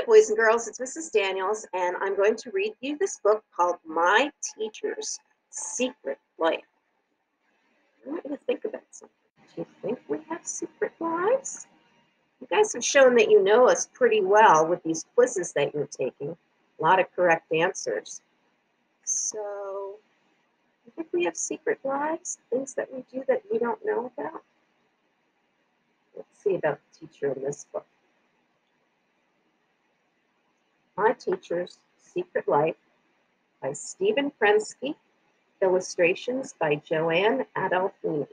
Hi, boys and girls. It's Mrs. Daniels, and I'm going to read you this book called My Teacher's Secret Life. I want you to think about something. Do you think we have secret lives? You guys have shown that you know us pretty well with these quizzes that you're taking. A lot of correct answers. So, I think we have secret lives, things that we do that we don't know about. Let's see about the teacher in this book. My Teacher's Secret Life by Stephen Prensky, illustrations by Joanne Adolfini.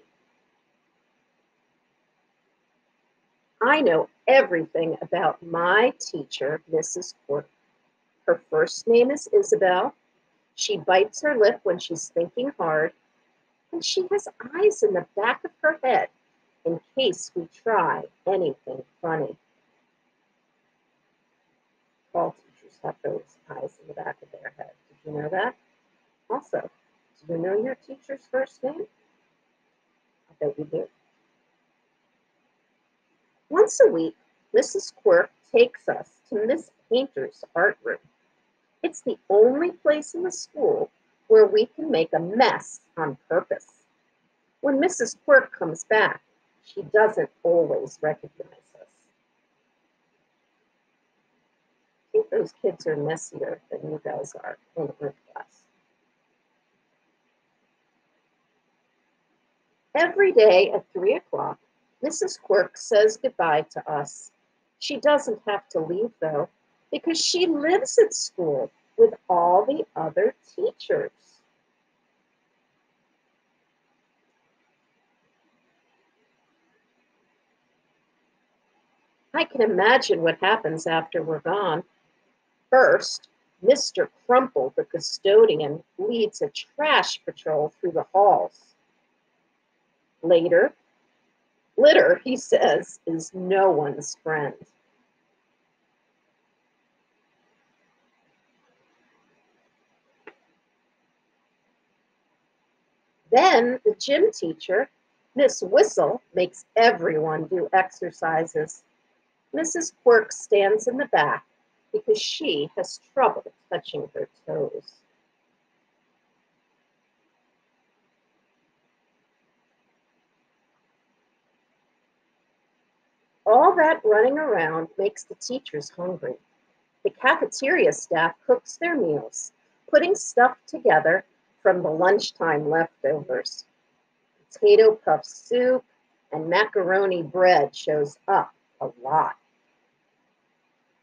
I know everything about my teacher, Mrs. Quirk. Her first name is Isabel. She bites her lip when she's thinking hard, and she has eyes in the back of her head in case we try anything funny. All teachers have those eyes in the back of their head. Did you know that? Also, do you know your teacher's first name? I bet you do. Once a week, Mrs. Quirk takes us to Miss Painter's art room. It's the only place in the school where we can make a mess on purpose. When Mrs. Quirk comes back, she doesn't always recognize us. I think those kids are messier than you guys are in art class. Every day at 3 o'clock, Mrs. Quirk says goodbye to us. She doesn't have to leave, though, because she lives at school with all the other teachers. I can imagine what happens after we're gone. First, Mr. Crumple, the custodian, leads a trash patrol through the halls. Later, litter, he says, is no one's friend. Then the gym teacher, Miss Whistle, makes everyone do exercises. Mrs. Quirk stands in the back because she has trouble touching her toes. All that running around makes the teachers hungry. The cafeteria staff cooks their meals, putting stuff together from the lunchtime leftovers. Potato puff soup and macaroni bread shows up a lot.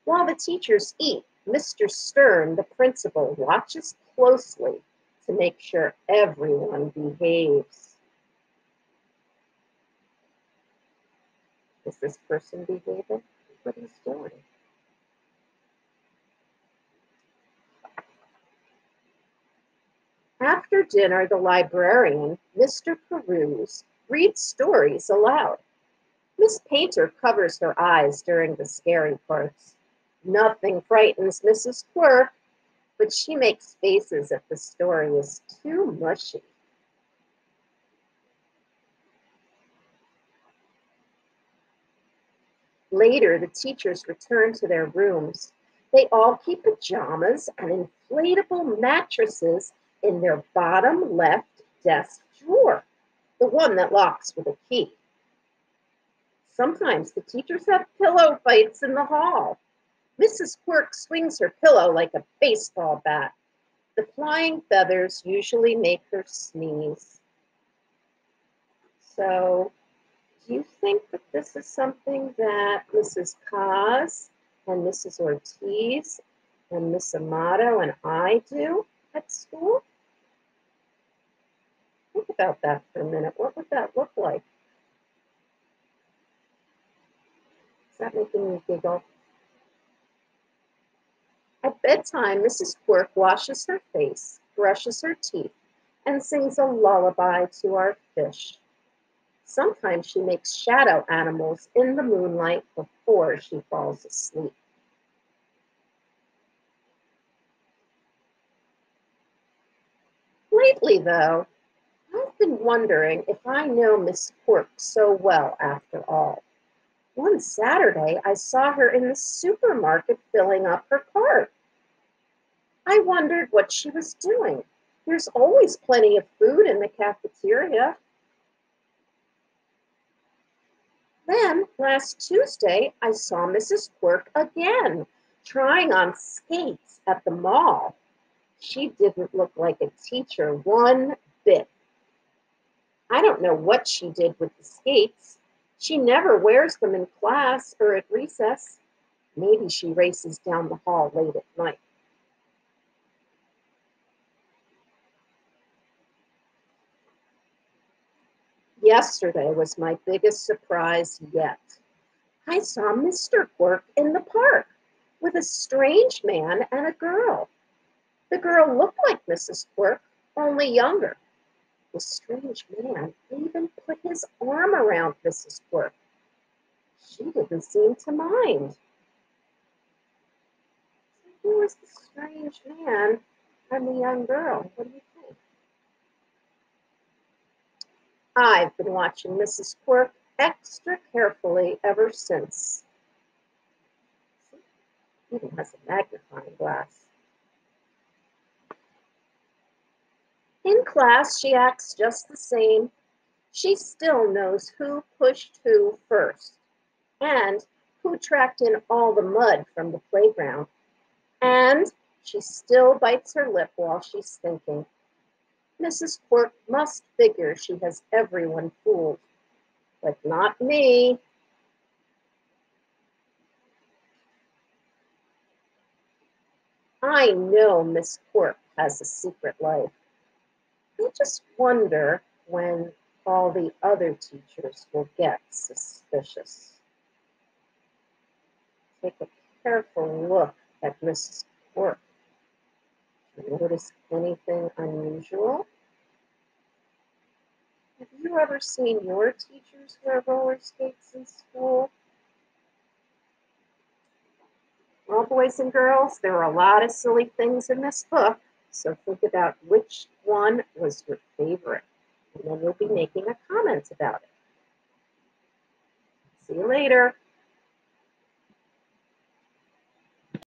While the teachers eat, Mr. Stern, the principal, watches closely to make sure everyone behaves. Is this person behaving? What he's doing? After dinner, the librarian, Mr. Peruse, reads stories aloud. Miss Painter covers her eyes during the scary parts. Nothing frightens Mrs. Quirk, but she makes faces if the story is too mushy. Later, the teachers return to their rooms. They all keep pajamas and inflatable mattresses in their bottom left desk drawer, the one that locks with a key. Sometimes the teachers have pillow fights in the hall. Mrs. Quirk swings her pillow like a baseball bat. The flying feathers usually make her sneeze. So, do you think that this is something that Mrs. Cos and Mrs. Ortiz and Miss Amato and I do at school? Think about that for a minute. What would that look like? Is that making you giggle? At bedtime, Mrs. Quirk washes her face, brushes her teeth, and sings a lullaby to our fish. Sometimes she makes shadow animals in the moonlight before she falls asleep. Lately, though, I've been wondering if I know Miss Quirk so well after all. One Saturday, I saw her in the supermarket filling up her cart. I wondered what she was doing. There's always plenty of food in the cafeteria. Then, last Tuesday, I saw Mrs. Quirk again, trying on skates at the mall. She didn't look like a teacher one bit. I don't know what she did with the skates. She never wears them in class or at recess. Maybe she races down the hall late at night. Yesterday was my biggest surprise yet. I saw Mr. Quirk in the park with a strange man and a girl. The girl looked like Mrs. Quirk, only younger. The strange man even put his arm around Mrs. Quirk. She didn't seem to mind. Who was the strange man and the young girl? What do you think? I've been watching Mrs. Quirk extra carefully ever since. She even has a magnifying glass. In class, she acts just the same. She still knows who pushed who first and who tracked in all the mud from the playground. And she still bites her lip while she's thinking. Mrs. Quirk must figure she has everyone fooled, but not me. I know Miss Quirk has a secret life. I just wonder when all the other teachers will get suspicious. Take a careful look at Mrs. Quirk. Notice anything unusual? Have you ever seen your teachers wear roller skates in school? Well, boys and girls, there are a lot of silly things in this book, so think about which one was your favorite, and then you'll be making a comment about it. See you later.